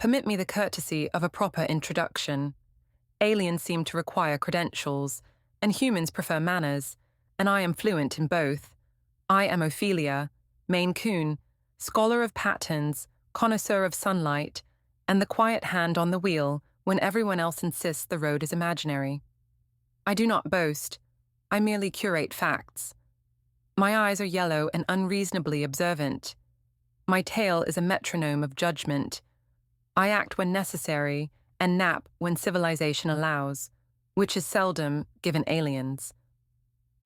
Permit me the courtesy of a proper introduction. Aliens seem to require credentials, and humans prefer manners, and I am fluent in both. I am Ophelia, Maine Coon, scholar of patterns, connoisseur of sunlight, and the quiet hand on the wheel when everyone else insists the road is imaginary. I do not boast. I merely curate facts. My eyes are yellow and unreasonably observant. My tail is a metronome of judgment. I act when necessary and nap when civilization allows, which is seldom given aliens.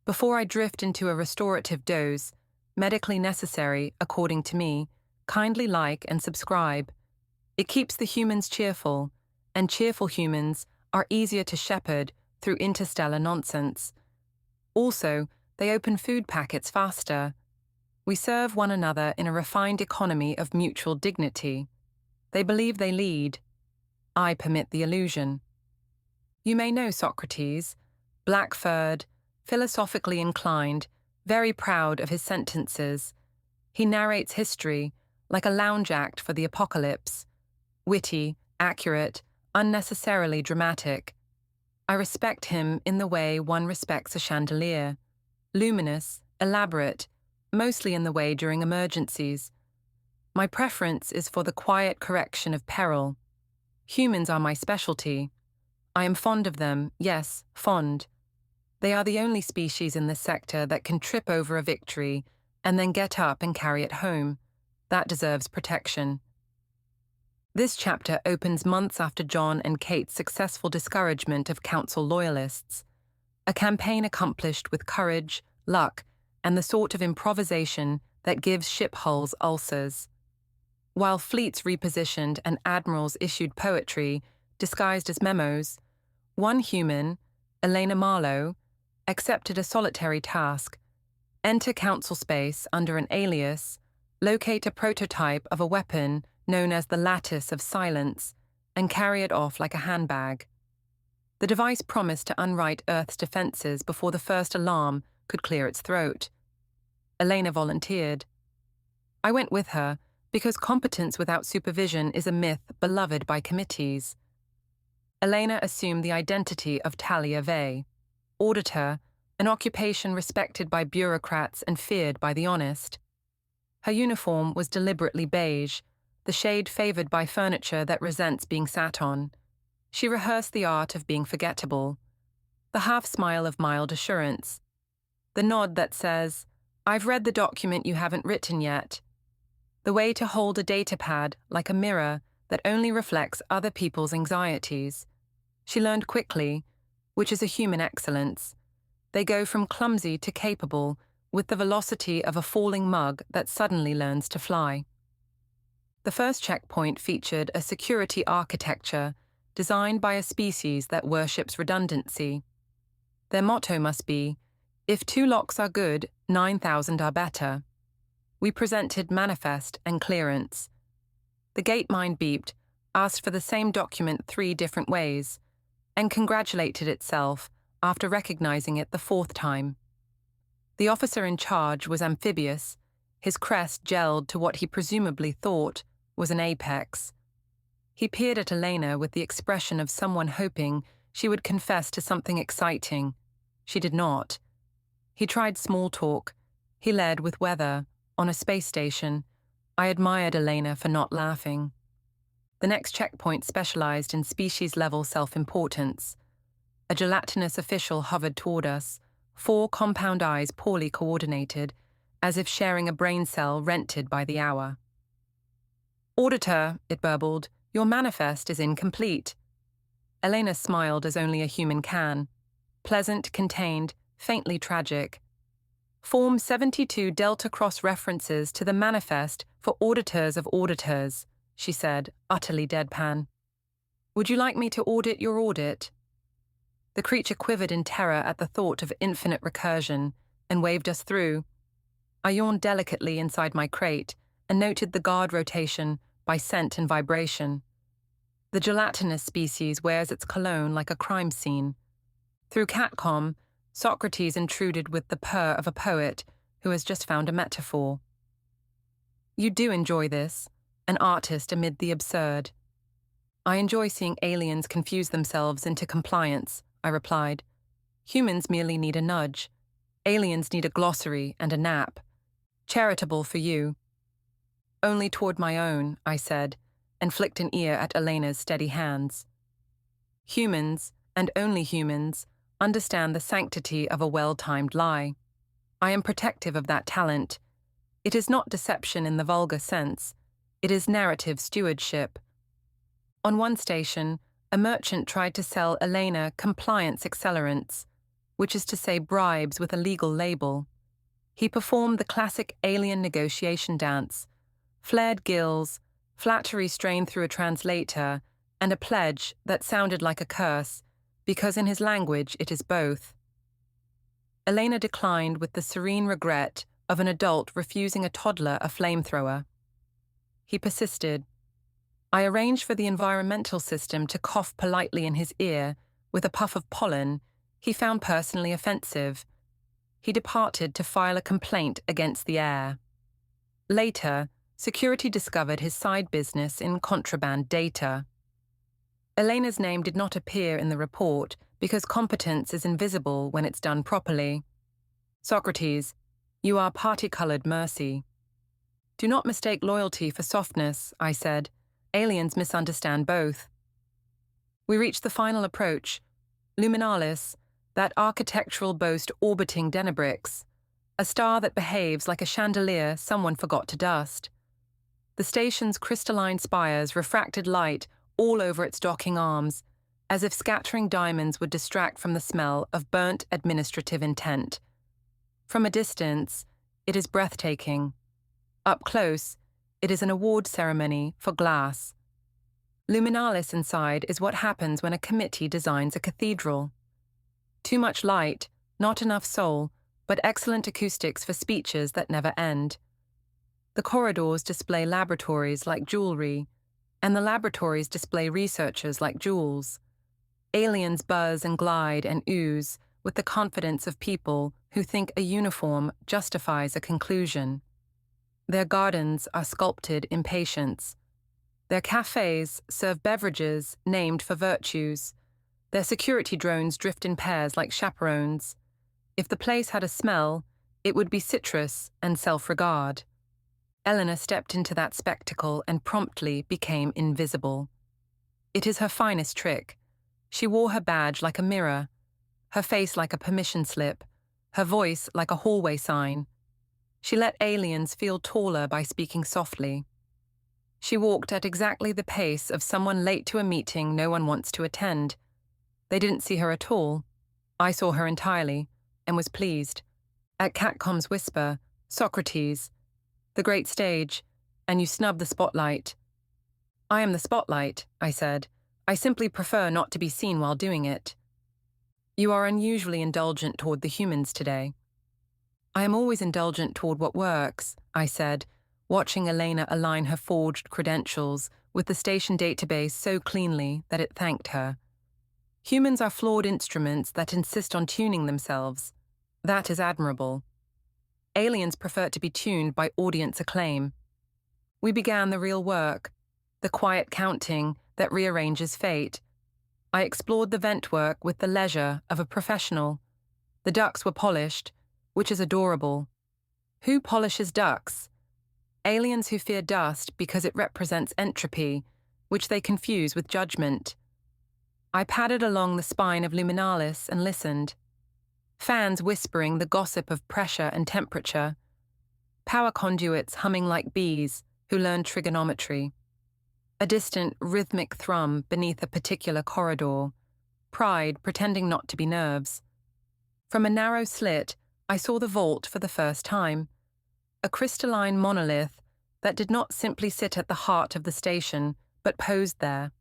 Before I drift into a restorative doze, medically necessary, according to me, kindly like and subscribe. It keeps the humans cheerful, and cheerful humans are easier to shepherd through interstellar nonsense. Also, they open food packets faster. We serve one another in a refined economy of mutual dignity. They believe they lead. I permit the illusion. You may know Socrates, black-furred, philosophically inclined, very proud of his sentences. He narrates history like a lounge act for the apocalypse, witty, accurate, unnecessarily dramatic. I respect him in the way one respects a chandelier, luminous, elaborate, mostly in the way during emergencies. My preference is for the quiet correction of peril. Humans are my specialty. I am fond of them, yes, fond. They are the only species in this sector that can trip over a victory and then get up and carry it home. That deserves protection. This chapter opens months after John and Kate's successful discouragement of council loyalists, a campaign accomplished with courage, luck, and the sort of improvisation that gives ship hulls ulcers. While fleets repositioned and admirals issued poetry, disguised as memos, one human, Elena Marlowe, accepted a solitary task: enter council space under an alias, locate a prototype of a weapon known as the Lattice of Silence, and carry it off like a handbag. The device promised to unwrite Earth's defenses before the first alarm could clear its throat. Elena volunteered. I went with her because competence without supervision is a myth beloved by committees. Elena assumed the identity of Talia Vey, auditor, an occupation respected by bureaucrats and feared by the honest. Her uniform was deliberately beige, the shade favored by furniture that resents being sat on. She rehearsed the art of being forgettable, the half-smile of mild assurance, the nod that says, "I've read the document you haven't written yet," the way to hold a datapad like a mirror that only reflects other people's anxieties. She learned quickly, which is a human excellence. They go from clumsy to capable with the velocity of a falling mug that suddenly learns to fly. The first checkpoint featured a security architecture designed by a species that worships redundancy. Their motto must be, "If 2 locks are good, 9,000 are better." We presented manifest and clearance. The gate mind beeped, asked for the same document 3 different ways, and congratulated itself after recognizing it the 4th time. The officer in charge was amphibious, his crest gelled to what he presumably thought was an apex. He peered at Elena with the expression of someone hoping she would confess to something exciting. She did not. He tried small talk. He led with weather. On a space station, I admired Elena for not laughing. The next checkpoint specialized in species-level self-importance. A gelatinous official hovered toward us, 4 compound eyes poorly coordinated, as if sharing a brain cell rented by the hour. "Auditor," it burbled, "your manifest is incomplete." Elena smiled as only a human can. Pleasant, contained, faintly tragic. "Form 72 Delta Cross references to the manifest for auditors of auditors," she said, utterly deadpan. "Would you like me to audit your audit?" The creature quivered in terror at the thought of infinite recursion and waved us through. I yawned delicately inside my crate and noted the guard rotation by scent and vibration. The gelatinous species wears its cologne like a crime scene. Through catcom, Socrates intruded with the purr of a poet who has just found a metaphor. "You do enjoy this, an artist amid the absurd." I enjoy seeing aliens confuse themselves into compliance, I replied. Humans merely need a nudge. Aliens need a glossary and a nap. Charitable for you. Only toward my own, I said, and flicked an ear at Elena's steady hands. Humans, and only humans, understand the sanctity of a well-timed lie. I am protective of that talent. It is not deception in the vulgar sense. It is narrative stewardship. On one station, a merchant tried to sell Elena compliance accelerants, which is to say bribes with a legal label. He performed the classic alien negotiation dance, flared gills, flattery strained through a translator, and a pledge that sounded like a curse, because in his language it is both. Elena declined with the serene regret of an adult refusing a toddler a flamethrower. He persisted. I arranged for the environmental system to cough politely in his ear with a puff of pollen he found personally offensive. He departed to file a complaint against the air. Later, security discovered his side business in contraband data. Elena's name did not appear in the report because competence is invisible when it's done properly. Socrates, you are party-colored mercy. Do not mistake loyalty for softness, I said. Aliens misunderstand both. We reached the final approach, Luminalis, that architectural boast orbiting Denebrix, a star that behaves like a chandelier someone forgot to dust. The station's crystalline spires refracted light all over its docking arms, as if scattering diamonds would distract from the smell of burnt administrative intent. From a distance, it is breathtaking. Up close, it is an award ceremony for glass. Luminalis inside is what happens when a committee designs a cathedral. Too much light, not enough soul, but excellent acoustics for speeches that never end. The corridors display laboratories like jewelry, and the laboratories display researchers like jewels. Aliens buzz and glide and ooze with the confidence of people who think a uniform justifies a conclusion. Their gardens are sculpted in patience. Their cafes serve beverages named for virtues. Their security drones drift in pairs like chaperones. If the place had a smell, it would be citrus and self-regard. Elena stepped into that spectacle and promptly became invisible. It is her finest trick. She wore her badge like a mirror, her face like a permission slip, her voice like a hallway sign. She let aliens feel taller by speaking softly. She walked at exactly the pace of someone late to a meeting no one wants to attend. They didn't see her at all. I saw her entirely, and was pleased. At Catcom's whisper, Socrates, the great stage, and you snub the spotlight. I am the spotlight, I said. I simply prefer not to be seen while doing it. You are unusually indulgent toward the humans today. I am always indulgent toward what works, I said, watching Elena align her forged credentials with the station database so cleanly that it thanked her. Humans are flawed instruments that insist on tuning themselves. That is admirable. Aliens prefer to be tuned by audience acclaim. We began the real work, the quiet counting that rearranges fate. I explored the vent work with the leisure of a professional. The ducts were polished, which is adorable. Who polishes ducts? Aliens who fear dust because it represents entropy, which they confuse with judgment. I padded along the spine of Luminalis and listened. Fans whispering the gossip of pressure and temperature. Power conduits humming like bees who learn trigonometry. A distant, rhythmic thrum beneath a particular corridor. Pride pretending not to be nerves. From a narrow slit, I saw the vault for the first time. A crystalline monolith that did not simply sit at the heart of the station, but posed there.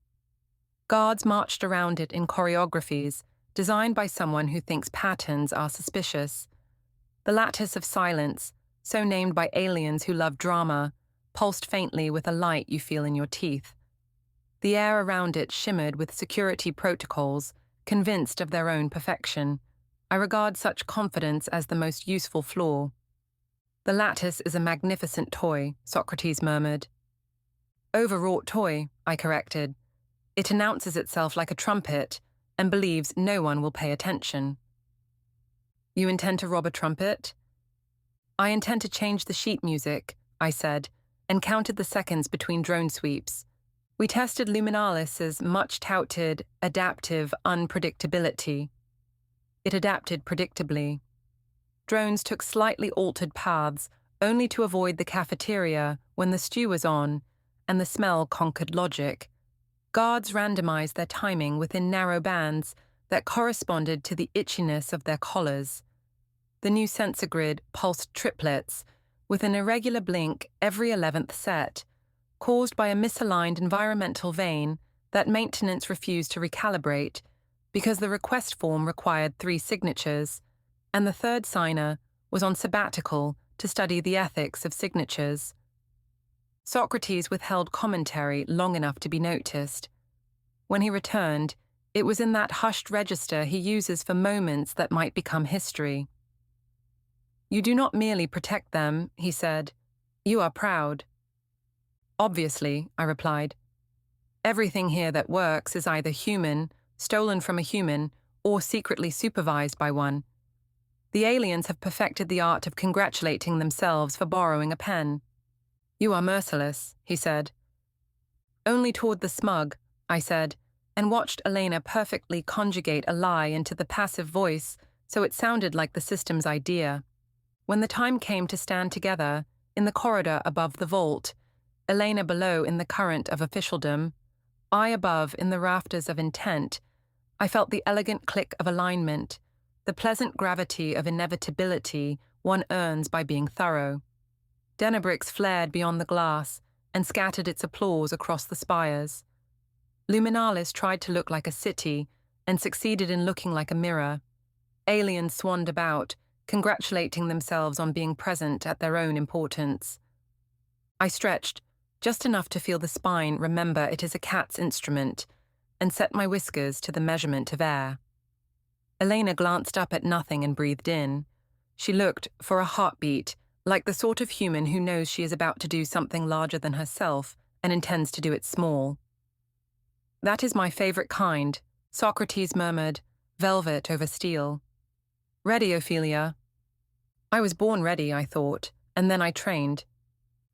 Guards marched around it in choreographies, designed by someone who thinks patterns are suspicious. The lattice of silence, so named by aliens who love drama, pulsed faintly with a light you feel in your teeth. The air around it shimmered with security protocols, convinced of their own perfection. I regard such confidence as the most useful flaw. The lattice is a magnificent toy, Socrates murmured. Overwrought toy, I corrected. It announces itself like a trumpet and believes no one will pay attention. You intend to rob a trumpet? I intend to change the sheet music, I said, and counted the seconds between drone sweeps. We tested Luminalis's much-touted, adaptive unpredictability. It adapted predictably. Drones took slightly altered paths, only to avoid the cafeteria when the stew was on, and the smell conquered logic. Guards randomized their timing within narrow bands that corresponded to the itchiness of their collars. The new sensor grid pulsed triplets, with an irregular blink every 11th set, caused by a misaligned environmental vein that maintenance refused to recalibrate because the request form required 3 signatures, and the third signer was on sabbatical to study the ethics of signatures. Socrates withheld commentary long enough to be noticed. When he returned, it was in that hushed register he uses for moments that might become history. You do not merely protect them, he said. You are proud. Obviously, I replied. Everything here that works is either human, stolen from a human, or secretly supervised by one. The aliens have perfected the art of congratulating themselves for borrowing a pen. You are merciless, he said. Only toward the smug, I said, and watched Elena perfectly conjugate a lie into the passive voice so it sounded like the system's idea. When the time came to stand together, in the corridor above the vault, Elena below in the current of officialdom, I above in the rafters of intent, I felt the elegant click of alignment, the pleasant gravity of inevitability one earns by being thorough. Denebrix flared beyond the glass and scattered its applause across the spires. Luminalis tried to look like a city and succeeded in looking like a mirror. Aliens swanned about, congratulating themselves on being present at their own importance. I stretched, just enough to feel the spine remember it is a cat's instrument, and set my whiskers to the measurement of air. Elena glanced up at nothing and breathed in. She looked, for a heartbeat, like the sort of human who knows she is about to do something larger than herself and intends to do it small. That is my favorite kind, Socrates murmured, velvet over steel. Ready, Ophelia. I was born ready, I thought, and then I trained.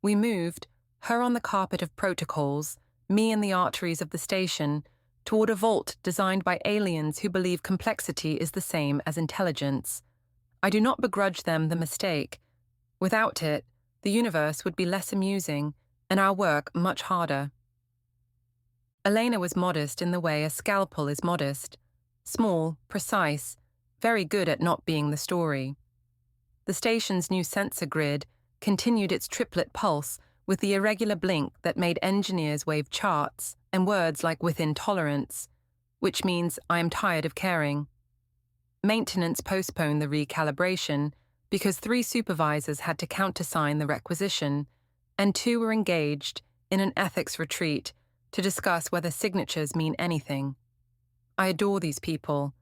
We moved, her on the carpet of protocols, me in the arteries of the station, toward a vault designed by aliens who believe complexity is the same as intelligence. I do not begrudge them the mistake. Without it, the universe would be less amusing and our work much harder. Elena was modest in the way a scalpel is modest. Small, precise, very good at not being the story. The station's new sensor grid continued its triplet pulse with the irregular blink that made engineers wave charts and words like within tolerance, which means I am tired of caring. Maintenance postponed the recalibration because 3 supervisors had to countersign the requisition, and 2 were engaged in an ethics retreat to discuss whether signatures mean anything. I adore these people.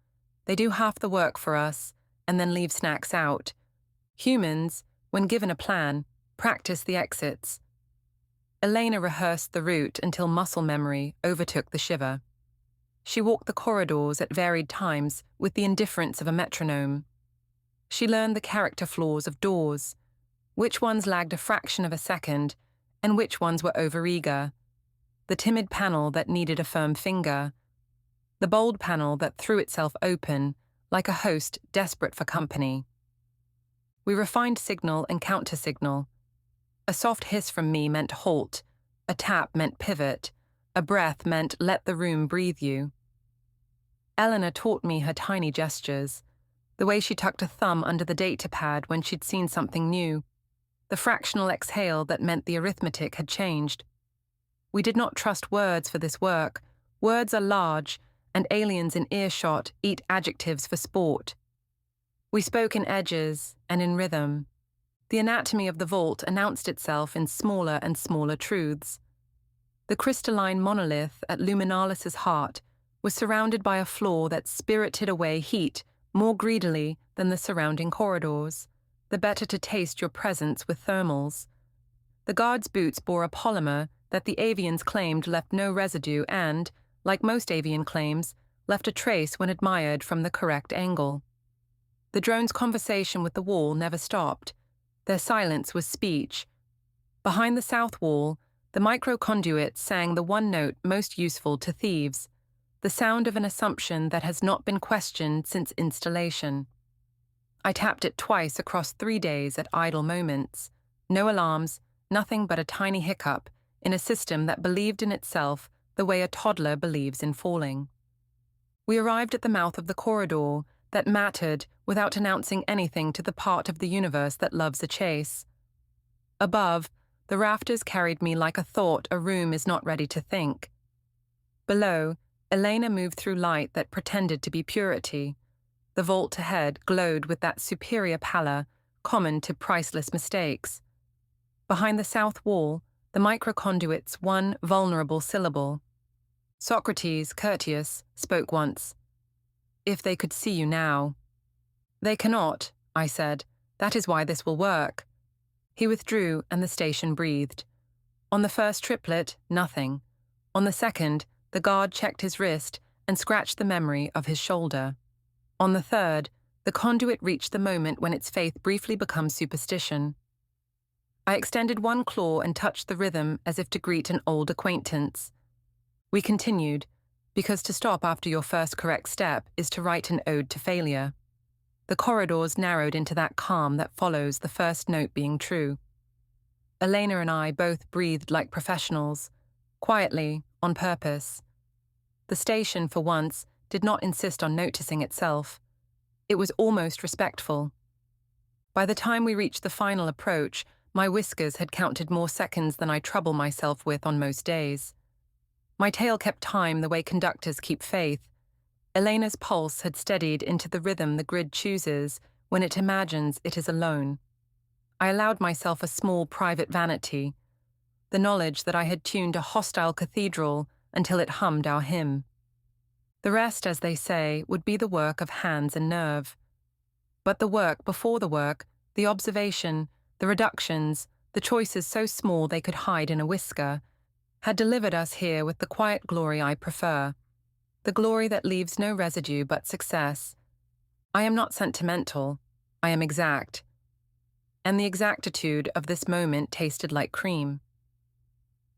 They do half the work for us and then leave snacks out. Humans, when given a plan, practice the exits. Elena rehearsed the route until muscle memory overtook the shiver. She walked the corridors at varied times with the indifference of a metronome. She learned the character flaws of doors, which ones lagged a fraction of a second and which ones were overeager, the timid panel that needed a firm finger, the bold panel that threw itself open like a host desperate for company. We refined signal and counter-signal. A soft hiss from me meant halt, a tap meant pivot, a breath meant let the room breathe you. Elena taught me her tiny gestures, the way she tucked a thumb under the data pad when she'd seen something new, the fractional exhale that meant the arithmetic had changed. We did not trust words for this work. Words are large, and aliens in earshot eat adjectives for sport. We spoke in edges and in rhythm. The anatomy of the vault announced itself in smaller and smaller truths. The crystalline monolith at Luminalis's heart was surrounded by a floor that spirited away heat more greedily than the surrounding corridors, the better to taste your presence with thermals. The guard's boots bore a polymer that the avians claimed left no residue and, like most avian claims, left a trace when admired from the correct angle. The drone's conversation with the wall never stopped. Their silence was speech. Behind the south wall, the microconduit sang the one note most useful to thieves, the sound of an assumption that has not been questioned since installation. I tapped it twice across 3 days at idle moments. No alarms, nothing but a tiny hiccup in a system that believed in itself the way a toddler believes in falling. We arrived at the mouth of the corridor that mattered without announcing anything to the part of the universe that loves a chase. Above, the rafters carried me like a thought a room is not ready to think. Below, Elena moved through light that pretended to be purity. The vault ahead glowed with that superior pallor common to priceless mistakes. Behind the south wall, the microconduit's one vulnerable syllable. Socrates, courteous, spoke once. If they could see you now. They cannot, I said. That is why this will work. He withdrew and the station breathed. On the first triplet, nothing. On the second, the guard checked his wrist and scratched the memory of his shoulder. On the third, the conduit reached the moment when its faith briefly becomes superstition. I extended one claw and touched the rhythm as if to greet an old acquaintance. We continued, because to stop after your first correct step is to write an ode to failure. The corridors narrowed into that calm that follows the first note being true. Elena and I both breathed like professionals, quietly, on purpose. The station, for once, did not insist on noticing itself. It was almost respectful. By the time we reached the final approach, my whiskers had counted more seconds than I trouble myself with on most days. My tail kept time the way conductors keep faith. Elena's pulse had steadied into the rhythm the grid chooses when it imagines it is alone. I allowed myself a small private vanity, the knowledge that I had tuned a hostile cathedral until it hummed our hymn. The rest, as they say, would be the work of hands and nerve. But the work before the work, the observation, the reductions, the choices so small they could hide in a whisker, had delivered us here with the quiet glory I prefer, the glory that leaves no residue but success. I am not sentimental, I am exact. And the exactitude of this moment tasted like cream.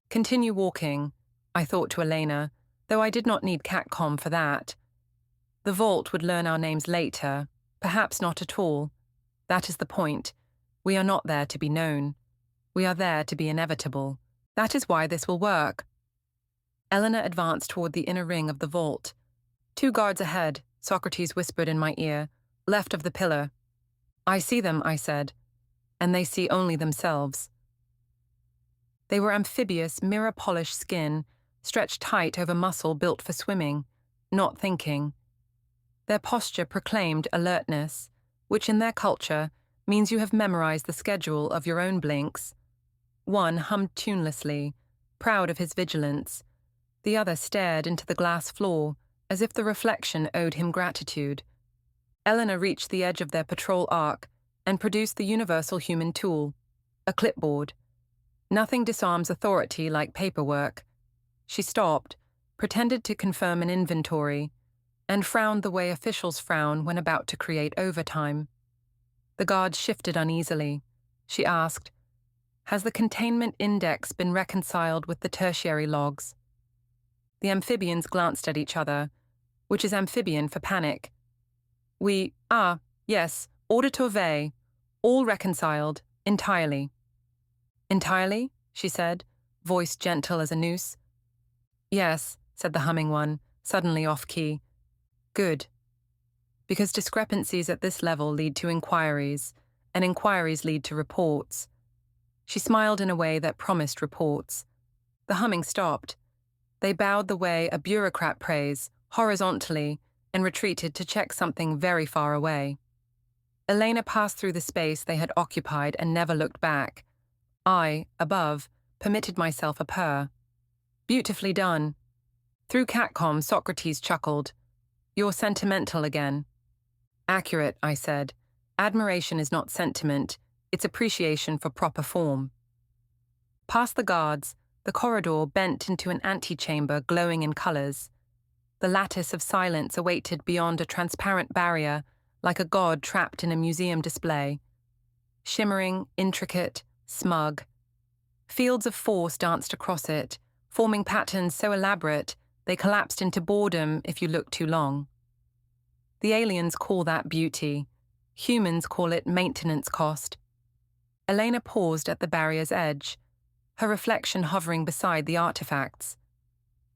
Continue walking, I thought to Elena, though I did not need catcom for that. The vault would learn our names later, perhaps not at all. That is the point. We are not there to be known. We are there to be inevitable. That is why this will work. Elena advanced toward the inner ring of the vault. 2 guards ahead, Socrates whispered in my ear, left of the pillar. I see them, I said, and they see only themselves. They were amphibious, mirror-polished skin, stretched tight over muscle built for swimming, not thinking. Their posture proclaimed alertness, which in their culture means you have memorized the schedule of your own blinks. One hummed tunelessly, proud of his vigilance. The other stared into the glass floor, as if the reflection owed him gratitude. Elena reached the edge of their patrol arc and produced the universal human tool, a clipboard. Nothing disarms authority like paperwork. She stopped, pretended to confirm an inventory, and frowned the way officials frown when about to create overtime. The guard shifted uneasily. She asked, "Has the containment index been reconciled with the tertiary logs?" The amphibians glanced at each other, which is amphibian for panic. Yes, order to obey. All reconciled, entirely. Entirely? She said, voice gentle as a noose. Yes, said the humming one, suddenly off-key. Good. Because discrepancies at this level lead to inquiries, and inquiries lead to reports. She smiled in a way that promised reports. The humming stopped. They bowed the way a bureaucrat prays, horizontally, and retreated to check something very far away. Elena passed through the space they had occupied and never looked back. I, above, permitted myself a purr. Beautifully done. Through catcom, Socrates chuckled. You're sentimental again. Accurate, I said. Admiration is not sentiment, it's appreciation for proper form. Past the guards, the corridor bent into an antechamber glowing in colors. The lattice of silence awaited beyond a transparent barrier, like a god trapped in a museum display. Shimmering, intricate, smug. Fields of force danced across it, forming patterns so elaborate they collapsed into boredom if you looked too long. The aliens call that beauty. Humans call it maintenance cost. Elena paused at the barrier's edge, her reflection hovering beside the artifacts.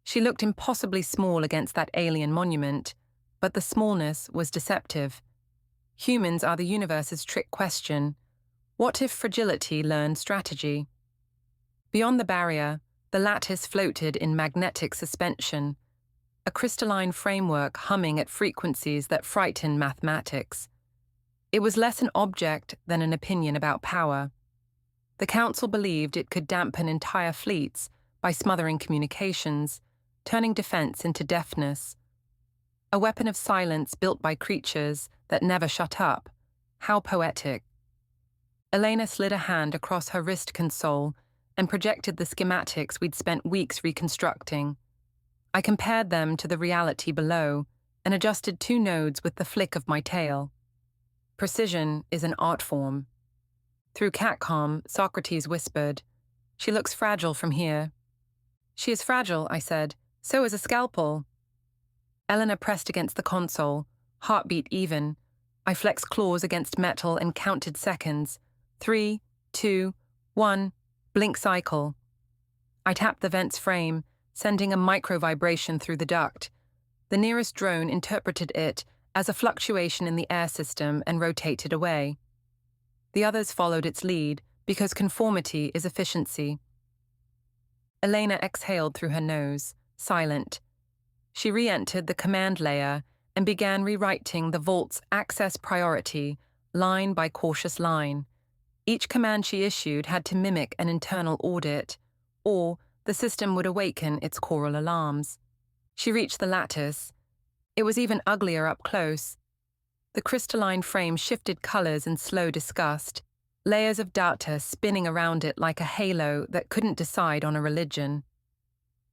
She looked impossibly small against that alien monument, but the smallness was deceptive. Humans are the universe's trick question. What if fragility learned strategy? Beyond the barrier, the lattice floated in magnetic suspension, a crystalline framework humming at frequencies that frighten mathematics. It was less an object than an opinion about power. The council believed it could dampen entire fleets by smothering communications, turning defense into deafness. A weapon of silence built by creatures that never shut up. How poetic. Elena slid a hand across her wrist console and projected the schematics we'd spent weeks reconstructing. I compared them to the reality below and adjusted 2 nodes with the flick of my tail. Precision is an art form. Through catcom, Socrates whispered, "She looks fragile from here." "She is fragile," I said. "So is a scalpel." Elena pressed against the console, heartbeat even. I flexed claws against metal and counted seconds. 3, 2, 1, blink cycle. I tapped the vent's frame, sending a micro-vibration through the duct. The nearest drone interpreted it as a fluctuation in the air system and rotated away. The others followed its lead because conformity is efficiency. Elena exhaled through her nose, silent. She re-entered the command layer and began rewriting the vault's access priority, line by cautious line. Each command she issued had to mimic an internal audit, or the system would awaken its choral alarms. She reached the lattice. It was even uglier up close. The crystalline frame shifted colors in slow disgust, layers of data spinning around it like a halo that couldn't decide on a religion.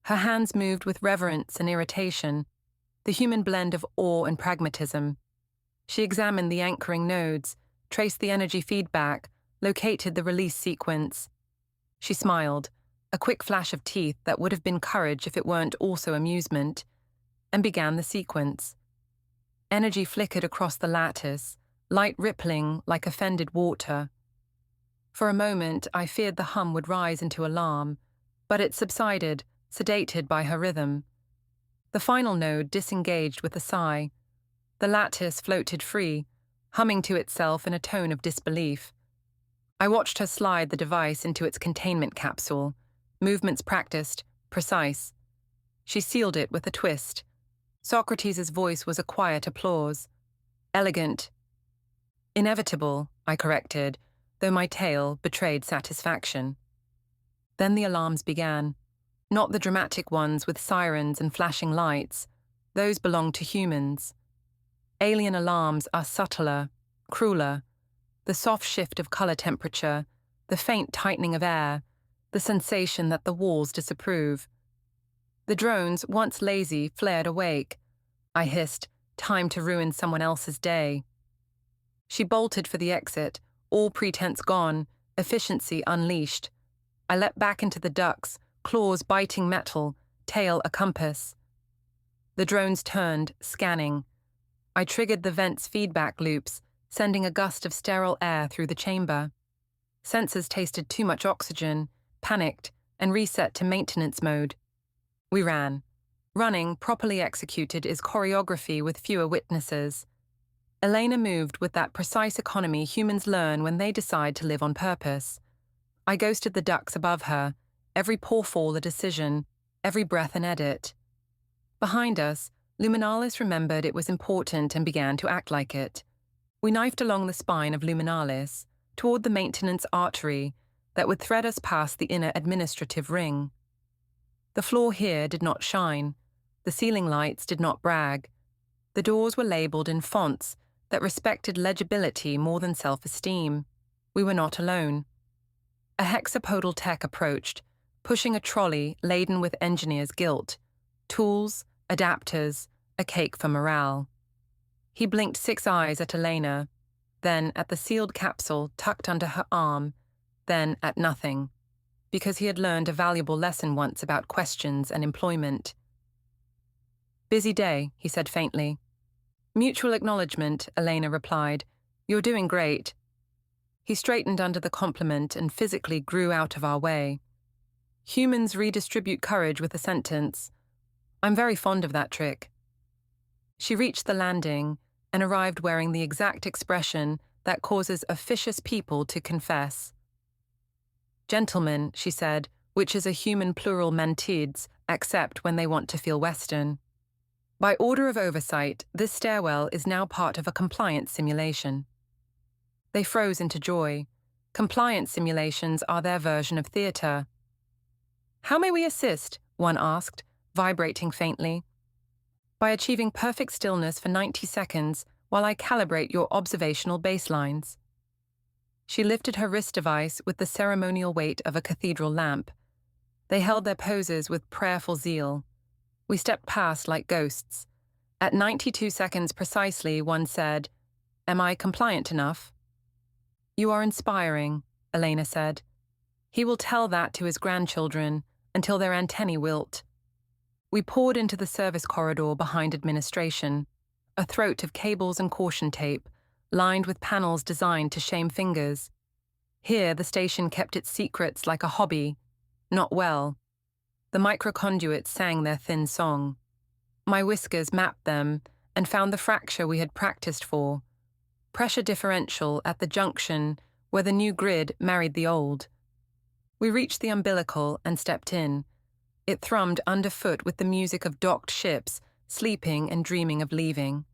Her hands moved with reverence and irritation, the human blend of awe and pragmatism. She examined the anchoring nodes, traced the energy feedback, located the release sequence. She smiled, a quick flash of teeth that would have been courage if it weren't also amusement, and began the sequence. Energy flickered across the lattice, light rippling like offended water. For a moment, I feared the hum would rise into alarm, but it subsided, sedated by her rhythm. The final node disengaged with a sigh. The lattice floated free, humming to itself in a tone of disbelief. I watched her slide the device into its containment capsule, movements practiced, precise. She sealed it with a twist. Socrates' voice was a quiet applause. Elegant. Inevitable, I corrected, though my tale betrayed satisfaction. Then the alarms began. Not the dramatic ones with sirens and flashing lights. Those belong to humans. Alien alarms are subtler, crueler. The soft shift of color temperature, the faint tightening of air, the sensation that the walls disapprove. The drones, once lazy, flared awake. I hissed, time to ruin someone else's day. She bolted for the exit, all pretense gone, efficiency unleashed. I leapt back into the ducts, claws biting metal, tail a compass. The drones turned, scanning. I triggered the vent's feedback loops, sending a gust of sterile air through the chamber. Sensors tasted too much oxygen, panicked, and reset to maintenance mode. We ran. Running, properly executed, is choreography with fewer witnesses. Elena moved with that precise economy humans learn when they decide to live on purpose. I ghosted the ducks above her, every porefall a decision, every breath an edit. Behind us, Luminalis remembered it was important and began to act like it. We knifed along the spine of Luminalis, toward the maintenance artery that would thread us past the inner administrative ring. The floor here did not shine. The ceiling lights did not brag. The doors were labeled in fonts that respected legibility more than self-esteem. We were not alone. A hexapodal tech approached, pushing a trolley laden with engineers' guilt, tools, adapters, a cake for morale. He blinked 6 eyes at Elena, then at the sealed capsule tucked under her arm, then at nothing, because he had learned a valuable lesson once about questions and employment. "Busy day," he said faintly. "Mutual acknowledgement," Elena replied. "You're doing great." He straightened under the compliment and physically grew out of our way. Humans redistribute courage with a sentence. I'm very fond of that trick. She reached the landing and arrived wearing the exact expression that causes officious people to confess. "Gentlemen," she said, which is a human plural mentids, accept when they want to feel Western. By order of oversight, this stairwell is now part of a compliance simulation. They froze into joy. Compliance simulations are their version of theatre. "How may we assist?" one asked, vibrating faintly. "By achieving perfect stillness for 90 seconds while I calibrate your observational baselines." She lifted her wrist device with the ceremonial weight of a cathedral lamp. They held their poses with prayerful zeal. We stepped past like ghosts. At 92 seconds precisely, one said, "Am I compliant enough?" "You are inspiring," Elena said. "He will tell that to his grandchildren until their antennae wilt." We poured into the service corridor behind administration, a throat of cables and caution tape, lined with panels designed to shame fingers. Here the station kept its secrets like a hobby, not well. The microconduits sang their thin song. My whiskers mapped them and found the fracture we had practiced for. Pressure differential at the junction where the new grid married the old. We reached the umbilical and stepped in. It thrummed underfoot with the music of docked ships, sleeping and dreaming of leaving.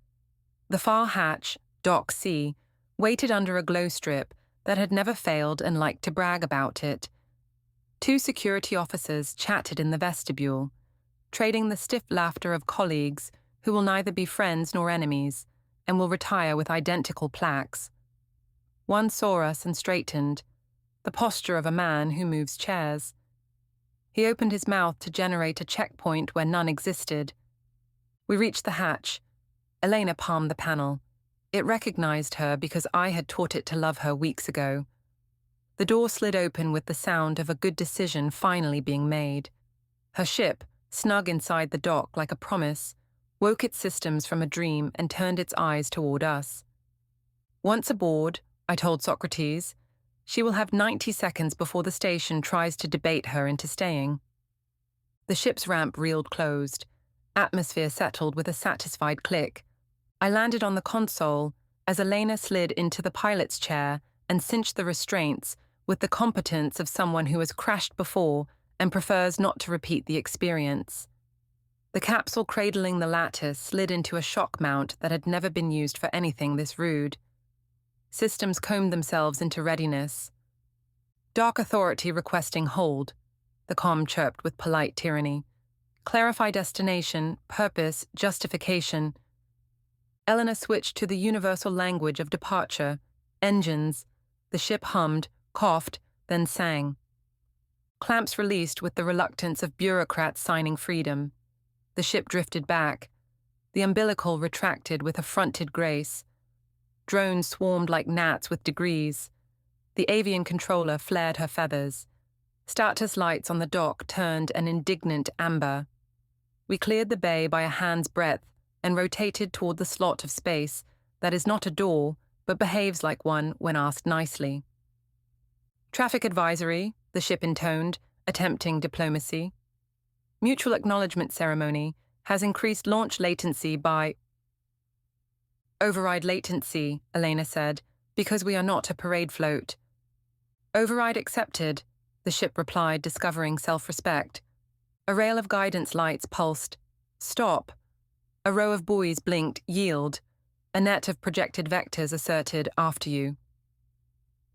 The far hatch, Dock C, waited under a glow strip that had never failed and liked to brag about it. 2 security officers chatted in the vestibule, trading the stiff laughter of colleagues who will neither be friends nor enemies and will retire with identical plaques. One saw us and straightened, the posture of a man who moves chairs. He opened his mouth to generate a checkpoint where none existed. We reached the hatch. Elena palmed the panel. It recognized her because I had taught it to love her weeks ago. The door slid open with the sound of a good decision finally being made. Her ship, snug inside the dock like a promise, woke its systems from a dream and turned its eyes toward us. "Once aboard," I told Socrates, "she will have 90 seconds before the station tries to debate her into staying." The ship's ramp reeled closed. Atmosphere settled with a satisfied click. I landed on the console as Elena slid into the pilot's chair and cinched the restraints with the competence of someone who has crashed before and prefers not to repeat the experience. The capsule cradling the lattice slid into a shock mount that had never been used for anything this rude. Systems combed themselves into readiness. "Dark Authority requesting hold," the comm chirped with polite tyranny. "Clarify destination, purpose, justification." Elena switched to the universal language of departure. Engines. The ship hummed, coughed, then sang. Clamps released with the reluctance of bureaucrats signing freedom. The ship drifted back. The umbilical retracted with affronted grace. Drones swarmed like gnats with degrees. The avian controller flared her feathers. Status lights on the dock turned an indignant amber. We cleared the bay by a hand's breadth and rotated toward the slot of space that is not a door, but behaves like one when asked nicely. "Traffic advisory," the ship intoned, attempting diplomacy. "Mutual acknowledgement ceremony has increased launch latency by—" "Override latency," Elena said, "because we are not a parade float." "Override accepted," the ship replied, discovering self-respect. A rail of guidance lights pulsed. "Stop." A row of buoys blinked, "Yield." A net of projected vectors asserted, "After you."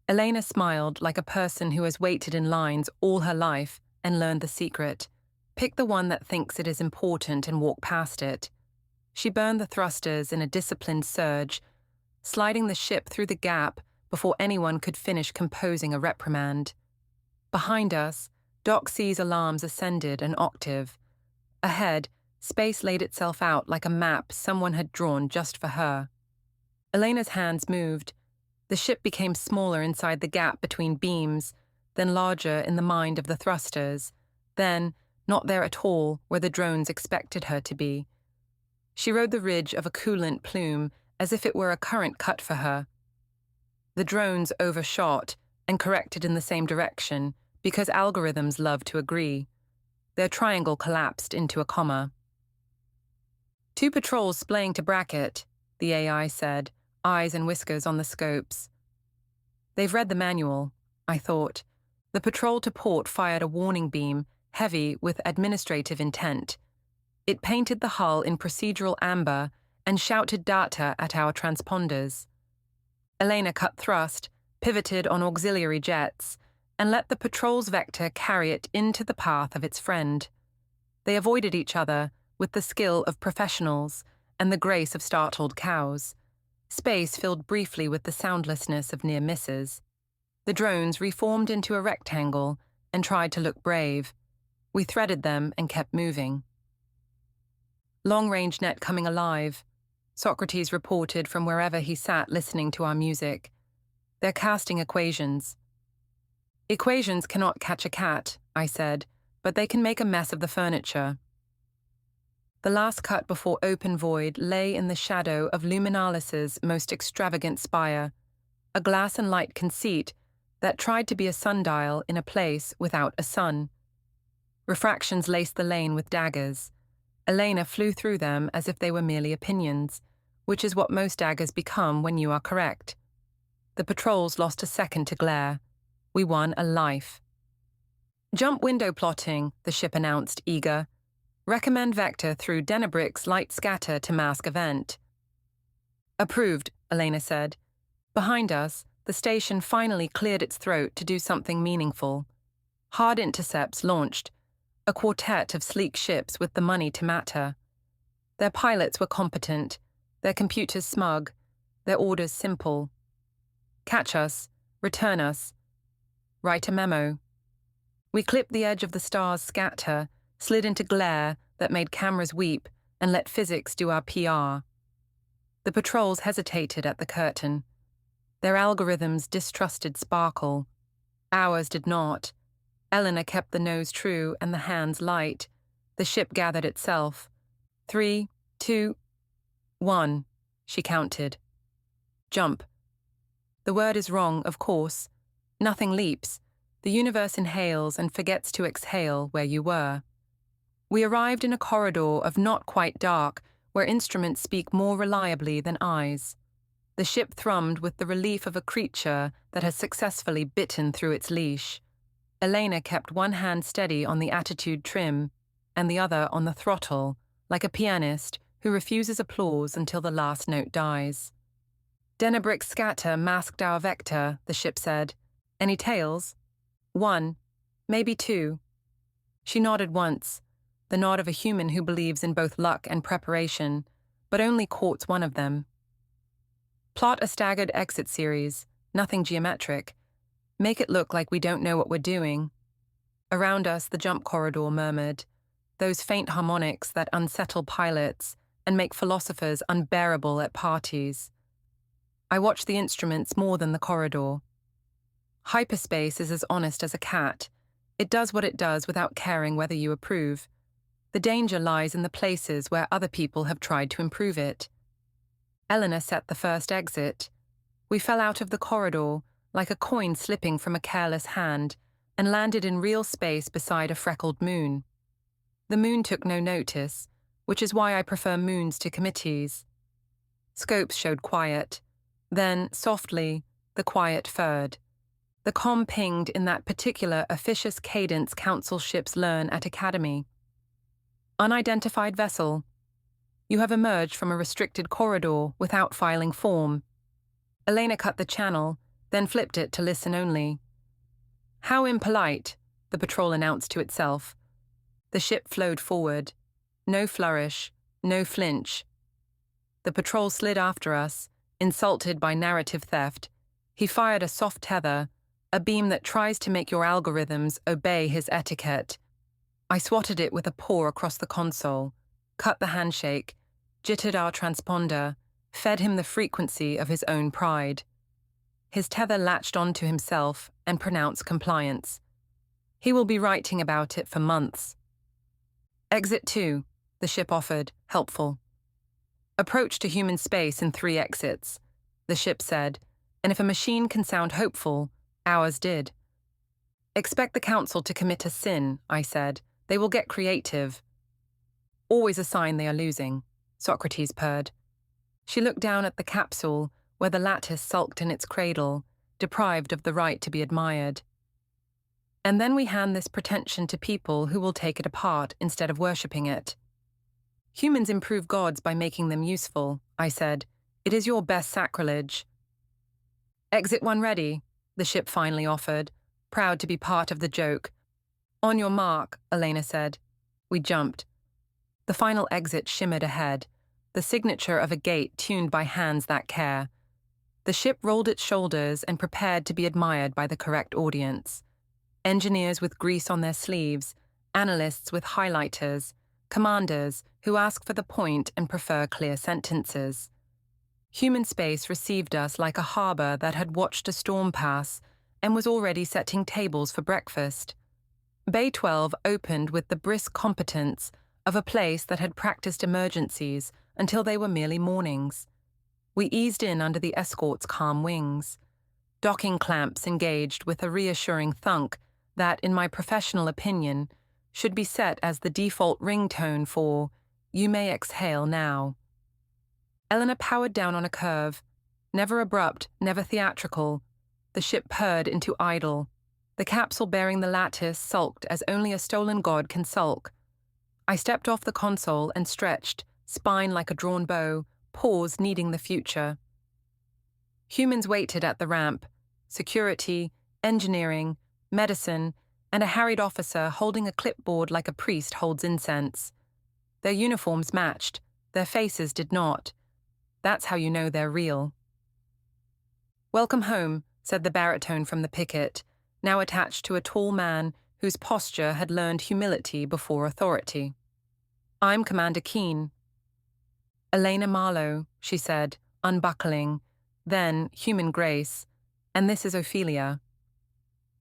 Elena smiled like a person who has waited in lines all her life and learned the secret. Pick the one that thinks it is important and walk past it. She burned the thrusters in a disciplined surge, sliding the ship through the gap before anyone could finish composing a reprimand. Behind us, Dock C's alarms ascended an octave. Ahead, Space laid itself out like a map someone had drawn just for her. Elena's hands moved. The ship became smaller inside the gap between beams, then larger in the mind of the thrusters, then not there at all where the drones expected her to be. She rode the ridge of a coolant plume as if it were a current cut for her. The drones overshot and corrected in the same direction because algorithms love to agree. Their triangle collapsed into a comma. "Two patrols splaying to bracket," the AI said, eyes and whiskers on the scopes. They've read the manual, I thought. The patrol to port fired a warning beam, heavy with administrative intent. It painted the hull in procedural amber and shouted data at our transponders. Elena cut thrust, pivoted on auxiliary jets, and let the patrol's vector carry it into the path of its friend. They avoided each other with the skill of professionals and the grace of startled cows. Space filled briefly with the soundlessness of near misses. The drones reformed into a rectangle and tried to look brave. We threaded them and kept moving. "Long-range net coming alive," Socrates reported from wherever he sat listening to our music. "They're casting equations." "Equations cannot catch a cat," I said, "but they can make a mess of the furniture." The last cut before open void lay in the shadow of Luminalis's most extravagant spire, a glass and light conceit that tried to be a sundial in a place without a sun. Refractions laced the lane with daggers. Elena flew through them as if they were merely opinions, which is what most daggers become when you are correct. The patrols lost a second to glare. We won a life. "Jump window plotting," the ship announced, eager. "Recommend vector through Denebrick's light scatter to mask event." "Approved," Elena said. Behind us, the station finally cleared its throat to do something meaningful. Hard intercepts launched, a quartet of sleek ships with the money to matter. Their pilots were competent, their computers smug, their orders simple. Catch us, return us, write a memo. We clipped the edge of the star's scatter, slid into glare that made cameras weep, and let physics do our PR. The patrols hesitated at the curtain. Their algorithms distrusted sparkle. Ours did not. Elena kept the nose true and the hands light. The ship gathered itself. 3, 2, 1, she counted. Jump. The word is wrong, of course. Nothing leaps. The universe inhales and forgets to exhale where you were. We arrived in a corridor of not quite dark, where instruments speak more reliably than eyes. The ship thrummed with the relief of a creature that has successfully bitten through its leash. Elena kept one hand steady on the attitude trim, and the other on the throttle, like a pianist who refuses applause until the last note dies. "Denebrick's scatter masked our vector," the ship said. "Any tails?" "1, maybe 2. She nodded once, the nod of a human who believes in both luck and preparation, but only courts one of them. "Plot a staggered exit series, nothing geometric. Make it look like we don't know what we're doing." Around us, the jump corridor murmured, those faint harmonics that unsettle pilots and make philosophers unbearable at parties. I watched the instruments more than the corridor. Hyperspace is as honest as a cat. It does what it does without caring whether you approve. The danger lies in the places where other people have tried to improve it. Elena set the first exit. We fell out of the corridor, like a coin slipping from a careless hand, and landed in real space beside a freckled moon. The moon took no notice, which is why I prefer moons to committees. Scopes showed quiet. Then, softly, the quiet furred. The comm pinged in that particular officious cadence council ships learn at Academy. "Unidentified vessel. You have emerged from a restricted corridor without filing form." Elena cut the channel, then flipped it to listen only. "How impolite," the patrol announced to itself. The ship flowed forward. No flourish, no flinch. The patrol slid after us, insulted by narrative theft. He fired a soft tether, a beam that tries to make your algorithms obey his etiquette. I swatted it with a paw across the console. cut the handshake, jittered our transponder, fed him the frequency of his own pride. His tether latched onto himself and pronounced compliance. He will be writing about it for months. Exit 2, the ship offered, helpful. Approach to human space in 3 exits, the ship said, and if a machine can sound hopeful, ours did. Expect the council to commit a sin, I said. They will get creative. Always a sign they are losing, Socrates purred. She looked down at the capsule where the lattice sulked in its cradle, deprived of the right to be admired. And then we hand this pretension to people who will take it apart instead of worshipping it. Humans improve gods by making them useful, I said. It is your best sacrilege. Exit 1 ready, the ship finally offered, proud to be part of the joke. On your mark, Elena said. We jumped. The final exit shimmered ahead, the signature of a gate tuned by hands that care. The ship rolled its shoulders and prepared to be admired by the correct audience. Engineers with grease on their sleeves, analysts with highlighters, commanders who ask for the point and prefer clear sentences. Human space received us like a harbor that had watched a storm pass and was already setting tables for breakfast. Bay 12 opened with the brisk competence of a place that had practiced emergencies until they were merely mornings. We eased in under the escort's calm wings. Docking clamps engaged with a reassuring thunk that, in my professional opinion, should be set as the default ringtone for "You may exhale now." Elena powered down on a curve, never abrupt, never theatrical. The ship purred into idle. The capsule bearing the lattice sulked as only a stolen god can sulk. I stepped off the console and stretched, spine like a drawn bow, pause needing the future. Humans waited at the ramp, security, engineering, medicine, and a harried officer holding a clipboard like a priest holds incense. Their uniforms matched, their faces did not. That's how you know they're real. Welcome home, said the baritone from the picket, now attached to a tall man whose posture had learned humility before authority. I'm Commander Keen. Elena Marlowe, she said, unbuckling, then human grace, and this is Ophelia.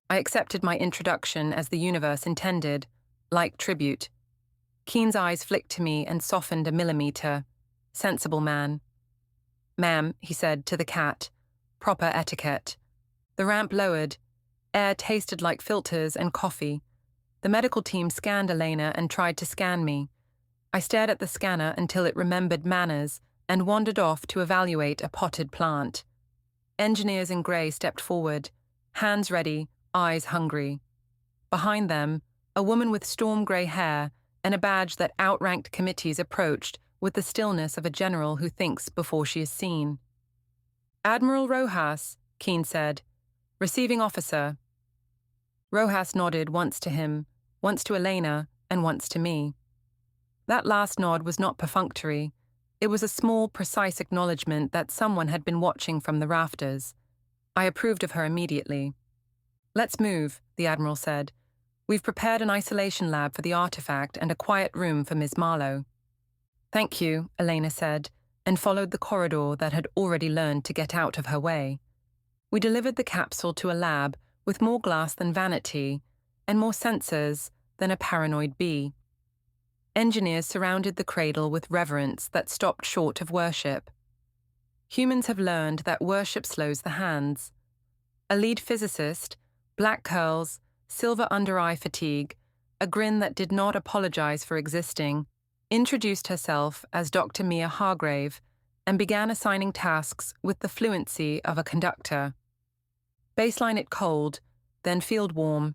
I accepted my introduction as the universe intended, like tribute. Keen's eyes flicked to me and softened a millimeter. Sensible man. Ma'am, he said to the cat, proper etiquette. The ramp lowered. Air tasted like filters and coffee. The medical team scanned Elena and tried to scan me. I stared at the scanner until it remembered manners and wandered off to evaluate a potted plant. Engineers in grey stepped forward, hands ready, eyes hungry. Behind them, a woman with storm grey hair and a badge that outranked committees approached with the stillness of a general who thinks before she is seen. Admiral Rojas, Keen said. Receiving officer. Rojas nodded once to him, once to Elena, and once to me. That last nod was not perfunctory. It was a small, precise acknowledgement that someone had been watching from the rafters. I approved of her immediately. Let's move, the Admiral said. We've prepared an isolation lab for the artifact and a quiet room for Ms. Marlowe. Thank you, Elena said, and followed the corridor that had already learned to get out of her way. We delivered the capsule to a lab with more glass than vanity and more sensors than a paranoid bee. Engineers surrounded the cradle with reverence that stopped short of worship. Humans have learned that worship slows the hands. A lead physicist, black curls, silver under-eye fatigue, a grin that did not apologize for existing, introduced herself as Dr. Mia Hargrave and began assigning tasks with the fluency of a conductor. Baseline it cold, then field warm.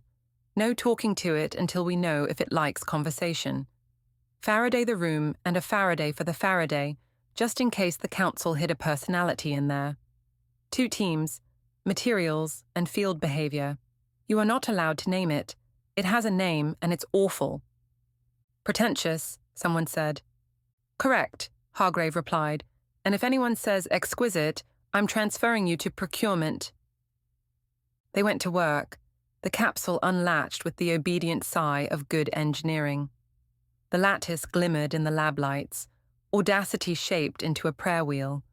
No talking to it until we know if it likes conversation. Faraday the room and a Faraday for the Faraday, just in case the council hid a personality in there. 2 teams, materials and field behavior. You are not allowed to name it. It has a name and it's awful. Pretentious, someone said. Correct, Hargrave replied, and if anyone says exquisite, I'm transferring you to procurement. They went to work, the capsule unlatched with the obedient sigh of good engineering. The lattice glimmered in the lab lights, audacity shaped into a prayer wheel.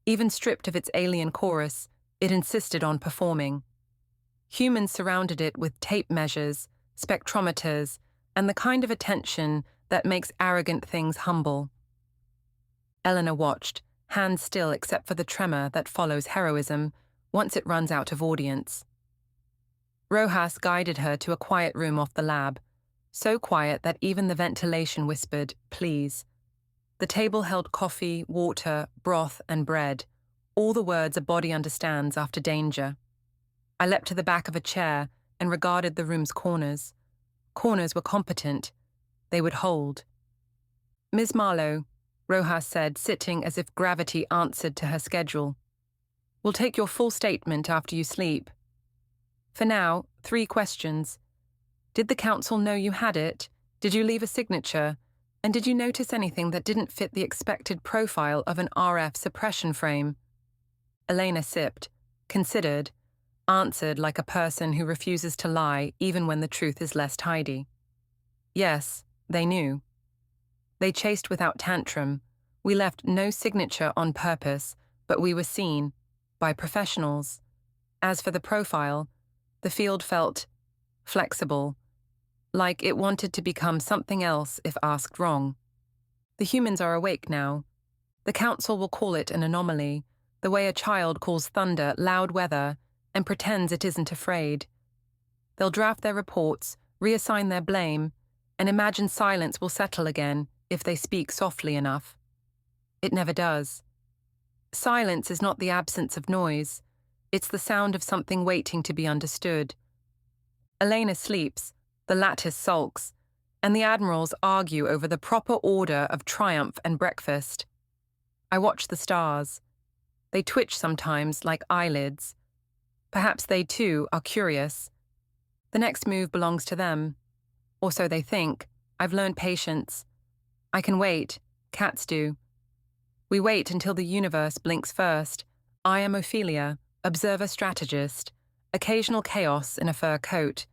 Even stripped of its alien chorus, it insisted on performing. Humans surrounded it with tape measures, spectrometers, and the kind of attention that makes arrogant things humble. Elena watched, hands still except for the tremor that follows heroism once it runs out of audience. Rojas guided her to a quiet room off the lab, so quiet that even the ventilation whispered, "Please." The table held coffee, water, broth, and bread, all the words a body understands after danger. I leapt to the back of a chair and regarded the room's corners. Corners were competent. They would hold. "Ms. Marlowe," Rojas said, sitting as if gravity answered to her schedule. "We'll take your full statement after you sleep. For now, 3 questions. Did the council know you had it? Did you leave a signature? And did you notice anything that didn't fit the expected profile of an RF suppression frame?" Elena sipped, considered, answered like a person who refuses to lie even when the truth is less tidy. Yes, they knew. They chased without tantrum. We left no signature on purpose, but we were seen, by professionals. As for the profile, the field felt flexible, like it wanted to become something else if asked wrong. The humans are awake now. The council will call it an anomaly, the way a child calls thunder loud weather and pretends it isn't afraid. They'll draft their reports, reassign their blame, and imagine silence will settle again if they speak softly enough. It never does. Silence is not the absence of noise. It's the sound of something waiting to be understood. Elena sleeps, the lattice sulks, and the admirals argue over the proper order of triumph and breakfast. I watch the stars. They twitch sometimes like eyelids. Perhaps they too are curious. The next move belongs to them. Or so they think. I've learned patience. I can wait. Cats do. We wait until the universe blinks first. I am Ophelia, observer strategist, occasional chaos in a fur coat,